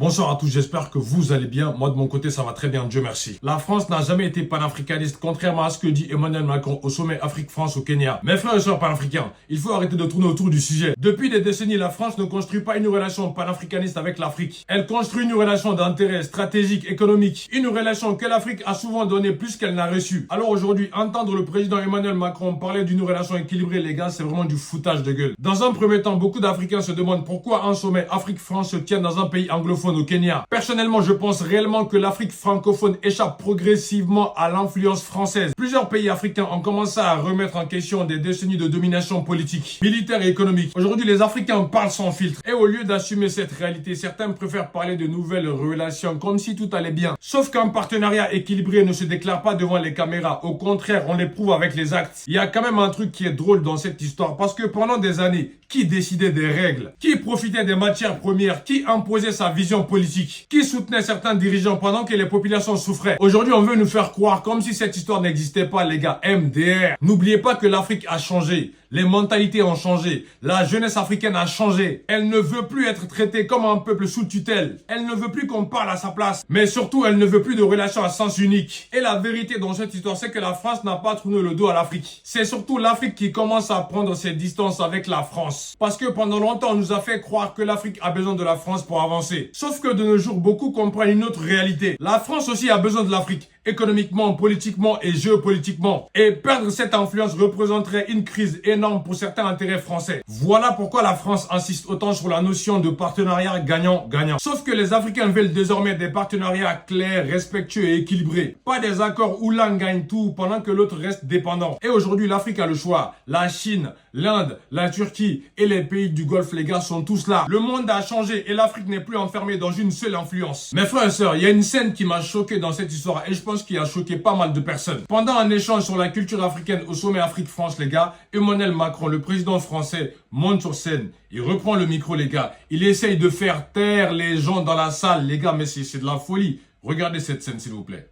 Bonsoir à tous, j'espère que vous allez bien. Moi de mon côté ça va très bien, Dieu merci. La France n'a jamais été panafricaniste, contrairement à ce que dit Emmanuel Macron au sommet Afrique-France au Kenya. Mes frères et sœurs panafricains, il faut arrêter de tourner autour du sujet. Depuis des décennies, la France ne construit pas une relation panafricaniste avec l'Afrique. Elle construit une relation d'intérêt stratégique, économique. Une relation que l'Afrique a souvent donnée plus qu'elle n'a reçue. Alors aujourd'hui, entendre le président Emmanuel Macron parler d'une relation équilibrée, les gars, c'est vraiment du foutage de gueule. Dans un premier temps, beaucoup d'Africains se demandent pourquoi un sommet Afrique-France se tient dans un pays anglophone au Kenya. Personnellement, je pense réellement que l'Afrique francophone échappe progressivement à l'influence française. Plusieurs pays africains ont commencé à remettre en question des décennies de domination politique, militaire et économique. Aujourd'hui, les Africains parlent sans filtre. Et au lieu d'assumer cette réalité, certains préfèrent parler de nouvelles relations comme si tout allait bien. Sauf qu'un partenariat équilibré ne se déclare pas devant les caméras. Au contraire, on l'éprouve avec les actes. Il y a quand même un truc qui est drôle dans cette histoire parce que pendant des années, qui décidait des règles? Qui profitait des matières premières? Qui imposait sa vision politique? Qui soutenait certains dirigeants pendant que les populations souffraient? Aujourd'hui, on veut nous faire croire comme si cette histoire n'existait pas, les gars. MDR. N'oubliez pas que l'Afrique a changé. Les mentalités ont changé. La jeunesse africaine a changé. Elle ne veut plus être traitée comme un peuple sous tutelle. Elle ne veut plus qu'on parle à sa place. Mais surtout, elle ne veut plus de relations à sens unique. Et la vérité dans cette histoire, c'est que la France n'a pas tourné le dos à l'Afrique. C'est surtout l'Afrique qui commence à prendre ses distances avec la France. Parce que pendant longtemps, on nous a fait croire que l'Afrique a besoin de la France pour avancer. Sauf que de nos jours, beaucoup comprennent une autre réalité. La France aussi a besoin de l'Afrique. Économiquement, politiquement et géopolitiquement. Et perdre cette influence représenterait une crise énorme pour certains intérêts français. Voilà pourquoi la France insiste autant sur la notion de partenariat gagnant-gagnant. Sauf que les Africains veulent désormais des partenariats clairs, respectueux et équilibrés. Pas des accords où l'un gagne tout pendant que l'autre reste dépendant. Et aujourd'hui, l'Afrique a le choix. La Chine, l'Inde, la Turquie et les pays du Golfe, les gars, sont tous là. Le monde a changé et l'Afrique n'est plus enfermée dans une seule influence. Mes frères et sœurs, il y a une scène qui m'a choqué dans cette histoire et je pense qu'il a choqué pas mal de personnes. Pendant un échange sur la culture africaine au sommet Afrique-France, les gars, Emmanuel Macron, le président français, monte sur scène. Il reprend le micro, les gars. Il essaye de faire taire les gens dans la salle. Les gars, mais c'est de la folie. Regardez cette scène, s'il vous plaît.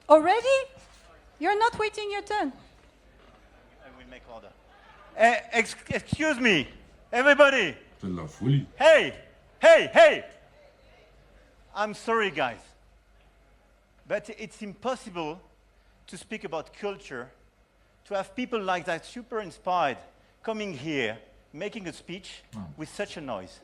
Already? You're not waiting your turn. I will make order. Excuse me, everybody. C'est de la folie. Hey! I'm sorry, guys. But it's impossible to speak about culture, to have people like that super inspired coming here, making a speech with such a noise.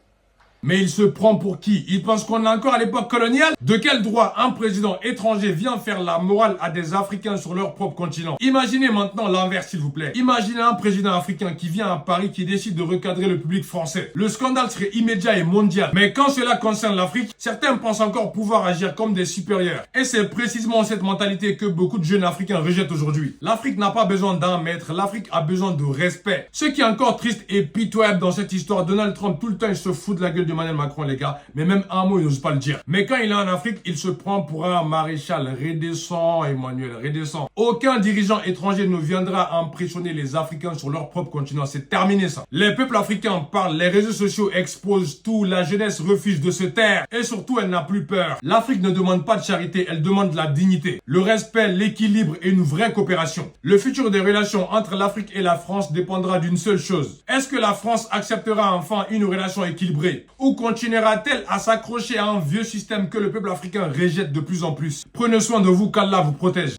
Mais il se prend pour qui? Il pense qu'on est encore à l'époque coloniale? De quel droit un président étranger vient faire la morale à des Africains sur leur propre continent? Imaginez maintenant l'inverse, s'il vous plaît. Imaginez un président africain qui vient à Paris qui décide de recadrer le public français. Le scandale serait immédiat et mondial. Mais quand cela concerne l'Afrique, certains pensent encore pouvoir agir comme des supérieurs. Et c'est précisément cette mentalité que beaucoup de jeunes Africains rejettent aujourd'hui. L'Afrique n'a pas besoin d'un maître, l'Afrique a besoin de respect. Ce qui est encore triste et pitoyable dans cette histoire, Donald Trump, tout le temps, il se fout de la gueule d'Emmanuel Macron, les gars, mais même un mot, il n'ose pas le dire. Mais quand il est en Afrique, il se prend pour un maréchal. Redescend, Emmanuel, redescend. Aucun dirigeant étranger ne viendra impressionner les Africains sur leur propre continent. C'est terminé, ça. Les peuples africains parlent, les réseaux sociaux exposent tout, la jeunesse refuse de se taire. Et surtout, elle n'a plus peur. L'Afrique ne demande pas de charité, elle demande de la dignité, le respect, l'équilibre et une vraie coopération. Le futur des relations entre l'Afrique et la France dépendra d'une seule chose. Est-ce que la France acceptera enfin une relation équilibrée? Ou continuera-t-elle à s'accrocher à un vieux système que le peuple africain rejette de plus en plus? Prenez soin de vous, qu'Allah vous protège.